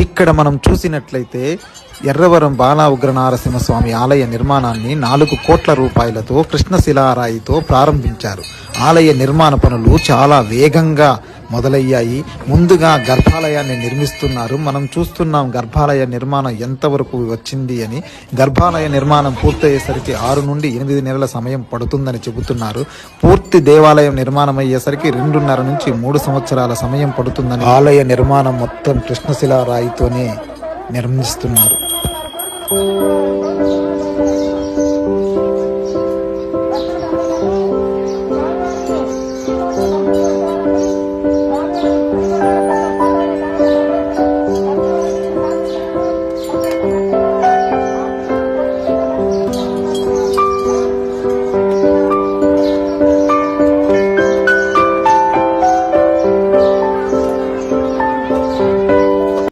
ఇక్కడ మనం చూసినట్లయితే ఎర్రవరం బాలా ఉగ్రనారసింహస్వామి ఆలయ నిర్మాణాన్ని 4 కోట్ల రూపాయలతో కృష్ణశిలారాయితో ప్రారంభించారు. ఆలయ నిర్మాణ పనులు చాలా వేగంగా మొదలయ్యాయి. ముందుగా గర్భాలయాన్ని నిర్మిస్తున్నారు. మనం చూస్తున్నాం గర్భాలయ నిర్మాణం ఎంతవరకు వచ్చింది అని. గర్భాలయ నిర్మాణం పూర్తయ్యేసరికి 6 నుండి 8 నెలల సమయం పడుతుందని చెబుతున్నారు. పూర్తి దేవాలయం నిర్మాణం అయ్యేసరికి 2.5 నుంచి 3 సంవత్సరాల సమయం పడుతుందని. ఆలయ నిర్మాణం మొత్తం కృష్ణశిలారాయితోనే నిర్మిస్తున్నారు.